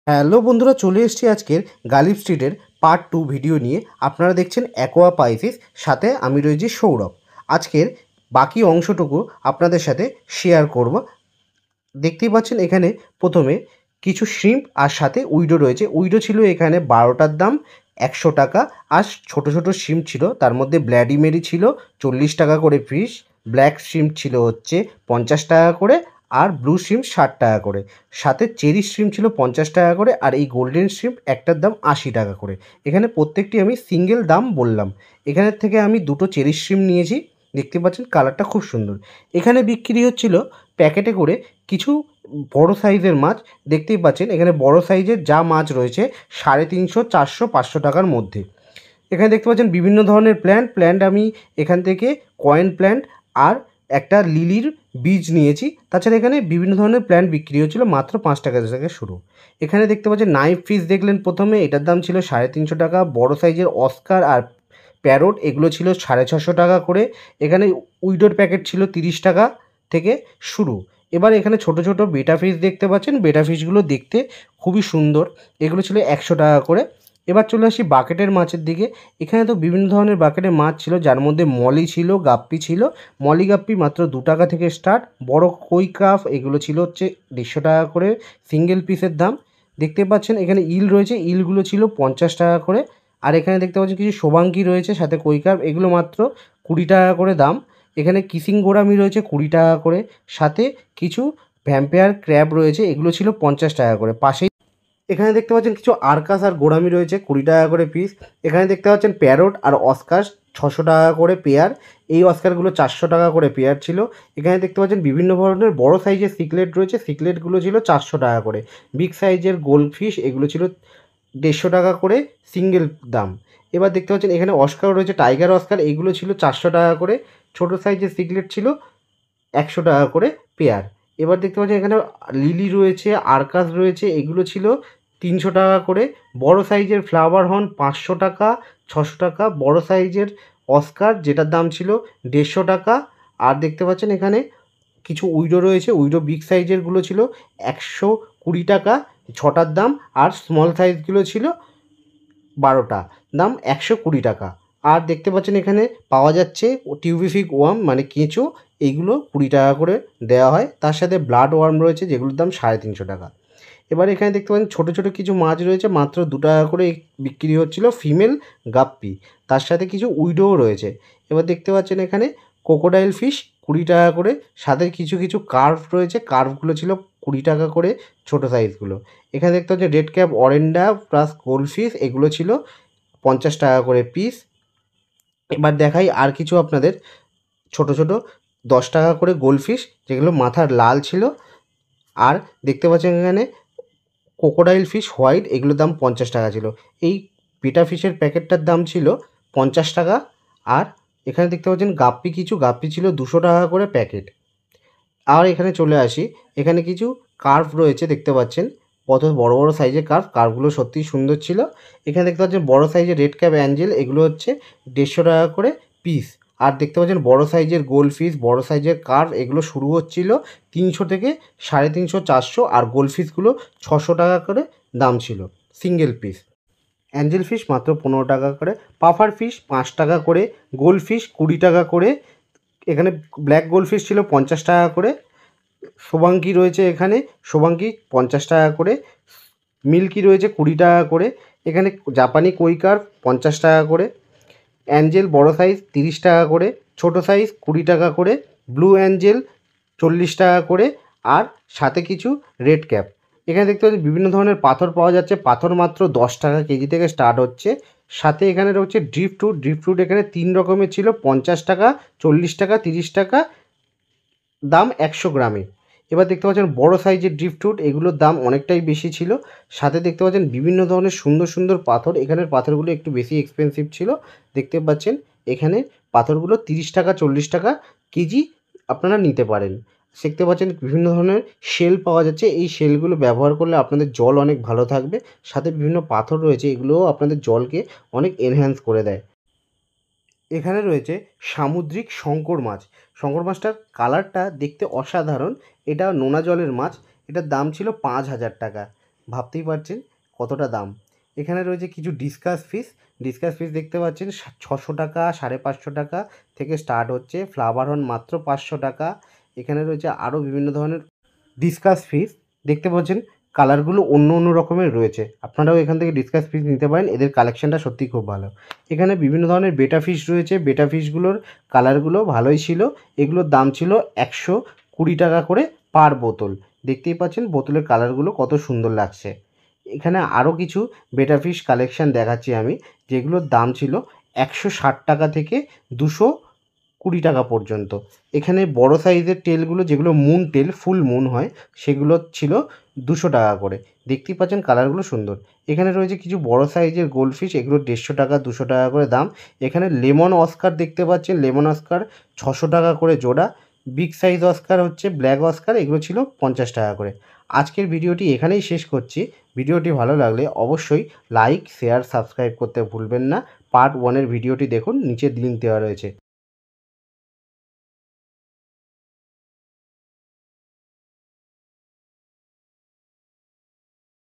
Hello বন্ধুরা, চলে এসেছি আজকের গালিব স্ট্রিটের পার্ট 2 ভিডিও নিয়ে। আপনারা দেখছেন অ্যাকোয়া পাইসিস, সাথে আমি রয়েছি সৌরভ। আজকের বাকি অংশটুকু আপনাদের সাথে শেয়ার করব। দেখতেই পাচ্ছেন এখানে প্রথমে কিছু শ্রিম্প আর সাথে উইডো রয়েছে। উইডো ছিল এখানে 12টার দাম 100 টাকা, আর ছোট ছোট শ্রিম্প ছিল, তার মধ্যে ব্ল্যাডি মেরি ছিল 40 টাকা করে পিস, ব্ল্যাক শ্রিম্প ছিল হচ্ছে 50 টাকা করে, আর ব্লু শ্রিম্প 60 টাকা করে, সাথে চেরি শ্রিম্প ছিল 50 টাকা করে, আর এই গোল্ডেন শ্রিম্প একটার দাম 80 টাকা করে। এখানে প্রত্যেকটি আমি সিঙ্গেল দাম বললাম। এখানের থেকে আমি দুটো চেরি শ্রিম্প নিয়েছি, দেখতে পাচ্ছেন কালারটা খুব সুন্দর। এখানে বিক্রি হচ্ছিল প্যাকেটে করে কিছু বড় সাইজের মাছ। দেখতেই পাচ্ছেন এখানে বড় সাইজের যা মাছ রয়েছে 350, 400, 500 টাকার মধ্যে। এখানে দেখতে পাচ্ছেন বিভিন্ন ধরনের প্ল্যান্ট আমি এখান থেকে কয়েন প্ল্যান্ট আর একটা লিলির বীজ নিয়েছি। তাছাড়া এখানে বিভিন্ন ধরনের প্ল্যান্ট বিক্রি হচ্ছিল মাত্র 5 টাকা থেকে শুরু। এখানে দেখতে পাচ্ছেন নাইফ ফিশ দেখলেন প্রথমে, এটার দাম ছিল 350 টাকা। বড় সাইজের অস্কার আর প্যারট এগুলো ছিল 650 টাকা করে। এখানে উইডোর প্যাকেট ছিল 30 টাকা থেকে শুরু। এবার এখানে ছোট ছোট বেটা ফিশ দেখতে পাচ্ছেন, বেটা ফিশগুলো দেখতে খুবই সুন্দর, এগুলো ছিল 100 টাকা করে। এবার চলে আসি বাকেটের মাছের দিকে। এখানে তো বিভিন্ন ধরনের বাকেটের মাছ ছিল, যার মধ্যে মলি ছিল, গাপ্পি ছিল। মলি গাপ্পি মাত্র 2 টাকা থেকে স্টার্ট। বড় কই কাপ এগুলো ছিল হচ্ছে 150 টাকা করে সিঙ্গেল পিসের দাম। দেখতে পাচ্ছেন এখানে ইল রয়েছে, ইলগুলো ছিল 50 টাকা করে। আর এখানে দেখতে পাচ্ছেন কিছু শোভাঙ্কি রয়েছে, সাথে কই কাপ, এগুলো মাত্র 20 টাকা করে দাম। এখানে কিসিং গোরামি রয়েছে 20 টাকা করে, সাথে কিছু ভ্যাম্পায়ার ক্র্যাব রয়েছে, এগুলো ছিল 50 টাকা করে। পাশেই এখানে দেখতে পাচ্ছেন কিছু আরকাস আর গোরামি রয়েছে 20 টাকা করে পিস। এখানে দেখতে পাচ্ছেন প্যারট আর অস্কার 600 টাকা করে পেয়ার। এই অস্কারগুলো 400 টাকা করে পেয়ার ছিল। এখানে দেখতে পাচ্ছেন বিভিন্ন ধরনের বড় সাইজের সিকলেট রয়েছে, সিকলেটগুলো ছিল 400 টাকা করে। বিগ সাইজের গোল্ড ফিশ এগুলো ছিল 150 টাকা করে সিঙ্গেল দাম। এবার দেখতে পাচ্ছেন এখানে অস্কার রয়েছে, টাইগার অস্কার, এগুলো ছিল 400 টাকা করে। ছোট সাইজের সিকলেট ছিল 100 টাকা করে পেয়ার। এবার দেখতে পাচ্ছেন এখানে লিলি রয়েছে, আরকাস রয়েছে, এগুলো ছিল 300 টাকা করে। বড় সাইজের ফ্লাওয়ার হর্ন 500 টাকা, 600 টাকা। বড় সাইজের অস্কার যেটার দাম ছিল 150 টাকা। আর দেখতে পাচ্ছেন এখানে কিছু উইডো রয়েছে, উইডো বিগ সাইজেরগুলো ছিল 120 টাকা 6টার দাম, আর স্মল সাইজগুলো ছিল 12টা, দাম 120 টাকা। আর দেখতে পাচ্ছেন এখানে পাওয়া যাচ্ছে টিউবিফিক ওয়ার্ম মানে কেঁচো, এইগুলো 20 টাকা করে দেওয়া হয়। তার সাথে ব্লাড ওয়ার্ম রয়েছে যেগুলোর দাম 350 টাকা। এবার এখানে দেখতে পাচ্ছেন ছোটো ছোটো কিছু মাছ রয়েছে, মাত্র 2 টাকা করে বিক্রি হচ্ছিল ফিমেল গাপ্পি। তার সাথে কিছু উইডোও রয়েছে। এবার দেখতে পাচ্ছেন এখানে ক্রোকোডাইল ফিশ 20 টাকা করে, সাথে কিছু কিছু কার্ভ রয়েছে, কার্ভগুলো ছিল 20 টাকা করে ছোটো সাইজগুলো। এখানে দেখতে পাচ্ছেন red cap অরেন্ডা plus gold fish, এগুলো ছিল 50 টাকা করে পিস। এবার দেখাই আর কিছু আপনাদের ছোট ছোট 10 টাকা করে গোল্ড ফিশ, যেগুলো মাথার লাল ছিল। আর দেখতে পাচ্ছেন এখানে ক্রোকোডাইল ফিশ হোয়াইট, এগুলোর দাম 50 টাকা ছিল। এই বেটা ফিশের প্যাকেটটার দাম ছিল 50 টাকা। আর এখানে দেখতে পাচ্ছেন গাপ্পি, কিছু গাপ্পি ছিল 200 টাকা করে প্যাকেট। আর এখানে চলে আসি, এখানে কিছু কার্ভ রয়েছে দেখতে পাচ্ছেন, কত বড় বড় সাইজের কার্ভ, কার্ভগুলো সত্যিই সুন্দর ছিল। এখানে দেখতে পাচ্ছেন বড় সাইজের রেড ক্যাপ অ্যাঞ্জেল, এগুলো হচ্ছে 150 টাকা করে পিস। আর দেখতে পাচ্ছেন বড় সাইজের গোল্ড ফিশ, বড় সাইজের কার্ভ, এগুলো শুরু হচ্ছিল 300 থেকে 350, 400। আর গোল্ড ফিশগুলো 600 টাকা করে দাম ছিল সিঙ্গেল পিস। অ্যাঞ্জেল ফিশ মাত্র 15 টাকা করে, পাফার ফিশ 5 টাকা করে, গোল্ড ফিশ 20 টাকা করে। এখানে ব্ল্যাক গোল্ড ফিশ ছিল 50 টাকা করে। শোভাঙ্কি রয়েছে, এখানে শোভাঙ্কি 50 টাকা করে, মিল্কি রয়েছে 20 টাকা করে। এখানে জাপানি কৈকার 50 টাকা করে, অ্যাঞ্জেল বড় সাইজ 30 টাকা করে, ছোট সাইজ 20 টাকা করে, ব্লু অ্যাঞ্জেল 40 টাকা করে। আর সাথে কিছু রেড ক্যাপ। এখানে দেখতে পাচ্ছি বিভিন্ন ধরনের পাথর পাওয়া যাচ্ছে, পাথর মাত্র 10 টাকা কেজি থেকে স্টার্ট হচ্ছে। সাথে এখানে রয়েছে ড্রিফ্ট ফ্রুট, ড্রিফ্ট ফ্রুট এখানে 3 রকমের ছিল, 50 টাকা, 40 টাকা, 30 টাকা, দাম 100 গ্রামে। এবার দেখতে পাচ্ছেন বড় সাইজের ড্রিফ্ট ফ্রুট, এগুলোর দাম অনেকটাই বেশি ছিল। সাথে দেখতে পাচ্ছেন বিভিন্ন ধরনের সুন্দর সুন্দর পাথর, এখানের পাথরগুলো একটু বেশি এক্সপেন্সিভ ছিল। দেখতে পাচ্ছেন এখানে পাথরগুলো 30 টাকা, 40 টাকা কেজি আপনারা নিতে পারেন। দেখতে পাচ্ছেন বিভিন্ন ধরনের শেল পাওয়া যাচ্ছে, এই শেলগুলো ব্যবহার করলে আপনাদের জল অনেক ভালো থাকবে। সাথে বিভিন্ন পাথর রয়েছে, এগুলোও আপনাদের জলকে অনেক এনহ্যান্স করে দেয়। এখানে রয়েছে সামুদ্রিক শঙ্কর মাছ। শঙ্কর মাছটার কালারটা দেখতে অসাধারণ। এটা নোনা জলের মাছ, এটার দাম ছিল 5000 টাকা। ভাবতেই পারছেন কতটা দাম। এখানে রয়েছে কিছু ডিসকাস ফিশ দেখতে পাচ্ছেন 600 টাকা, 550 টাকা থেকে স্টার্ট হচ্ছে। ফ্লাভার হর্ন মাত্র 500 টাকা। এখানে রয়েছে আরও বিভিন্ন ধরনের ডিসকাস ফিশ দেখতে পাচ্ছেন, কালারগুলো অন্য অন্য রকমের রয়েছে। আপনারাও এখান থেকে ডিসকাস ফিশ নিতে পারেন, এদের কালেকশানটা সত্যিই খুব ভালো। এখানে বিভিন্ন ধরনের বেটা ফিশ রয়েছে, বেটা ফিশগুলোর কালারগুলো ভালোই ছিল। এগুলোর দাম ছিল 120 টাকা করে পার বোতল। দেখতেই পাচ্ছেন বোতলের কালারগুলো কত সুন্দর লাগছে। এখানে আরও কিছু বেটা ফিশ কালেকশান দেখাচ্ছি আমি, যেগুলোর দাম ছিল 160 টাকা থেকে 220 টাকা পর্যন্ত। এখানে বড় সাইজের টেলগুলো, যেগুলো মুন টেল, ফুল মুন হয়, সেগুলো ছিল 200 টাকা করে। দেখতেই পাচ্ছেন কালারগুলো সুন্দর। এখানে রয়েছে কিছু বড় সাইজের গোল্ডফিশ, এগুলো 150 টাকা, 200 টাকা করে দাম। এখানে লেমন অস্কার দেখতে পাচ্ছেন, লেমন অস্কার 600 টাকা করে জোড়া। বিগ সাইজ অস্কার হচ্ছে ব্ল্যাক অস্কার, এগুলো ছিল 50 টাকা করে। আজকের ভিডিওটি এখানেই শেষ করছি। ভিডিওটি ভালো লাগলে অবশ্যই লাইক, শেয়ার, সাবস্ক্রাইব করতে ভুলবেন না। পার্ট 1 এর ভিডিওটি দেখুন, নিচে লিঙ্ক দেওয়া রয়েছে।